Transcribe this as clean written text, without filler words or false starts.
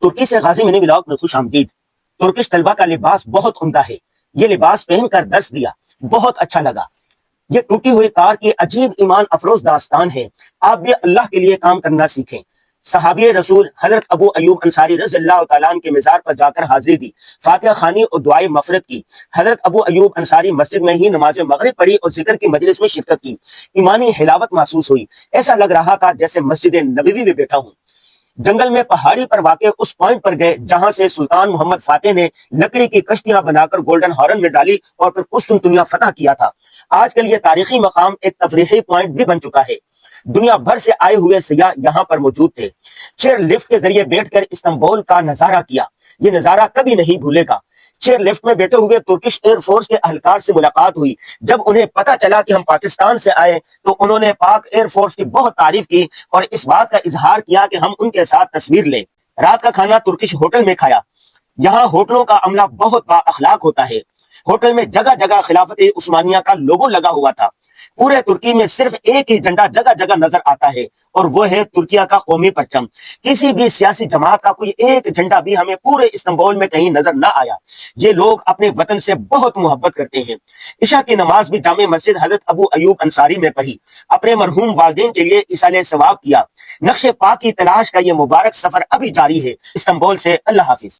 ترکی سے غازی منی ولاگ میں خوش آمدید۔ ترکش طلبہ کا لباس بہت عمدہ ہے۔ یہ لباس پہن کر درس دیا، بہت اچھا لگا۔ یہ ٹوٹی ہوئی کار کی عجیب ایمان افروز داستان ہے۔ آپ بھی اللہ کے لیے کام کرنا سیکھیں۔ صحابی رسول حضرت ابو ایوب انصاری رضی اللہ تعالیٰ عنہ کے مزار پر جا کر حاضری دی، فاتحہ خوانی اور دعائے مغفرت کی۔ حضرت ابو ایوب انصاری مسجد میں ہی نماز مغرب پڑھی اور ذکر کی مجلس میں شرکت کی۔ ایمانی حلاوت محسوس ہوئی، ایسا لگ رہا تھا جیسے مسجد نبوی میں بیٹھا ہوں۔ جنگل میں پہاڑی پر واقع اس پوائنٹ پر گئے جہاں سے سلطان محمد فاتح نے لکڑی کی کشتیاں بنا کر گولڈن ہارن میں ڈالی اور پھر قسطنطنیہ فتح کیا تھا۔ آج کل یہ تاریخی مقام ایک تفریحی پوائنٹ بھی بن چکا ہے۔ دنیا بھر سے آئے ہوئے سیاح یہاں پر موجود تھے۔ چیئر لفٹ کے ذریعے بیٹھ کر استنبول کا نظارہ کیا، یہ نظارہ کبھی نہیں بھولے گا۔ چیئر لفٹ میں بیٹھے ہوئے ترکش ایئر فورس کے اہلکار سے ملاقات ہوئی۔ جب انہیں پتا چلا کہ ہم پاکستان سے آئے تو انہوں نے پاک ایئر فورس کی بہت تعریف کی اور اس بات کا اظہار کیا کہ ہم ان کے ساتھ تصویر لیں۔ رات کا کھانا ترکش ہوٹل میں کھایا۔ یہاں ہوٹلوں کا عملہ بہت با اخلاق ہوتا ہے۔ ہوٹل میں جگہ جگہ خلافت عثمانیہ کا لوگو لگا ہوا تھا۔ پورے ترکی میں صرف ایک ہی جھنڈا جگہ جگہ نظر آتا ہے اور وہ ہے ترکیہ کا قومی پرچم۔ کسی بھی سیاسی جماعت کا کوئی ایک جھنڈا بھی ہمیں پورے استنبول میں کہیں نظر نہ آیا۔ یہ لوگ اپنے وطن سے بہت محبت کرتے ہیں۔ عشاء کی نماز بھی جامع مسجد حضرت ابو ایوب انصاری میں پڑھی۔ اپنے مرحوم والدین کے لیے ایصال ثواب کیا۔ نقش پاک کی تلاش کا یہ مبارک سفر ابھی جاری ہے۔ استنبول سے اللہ حافظ۔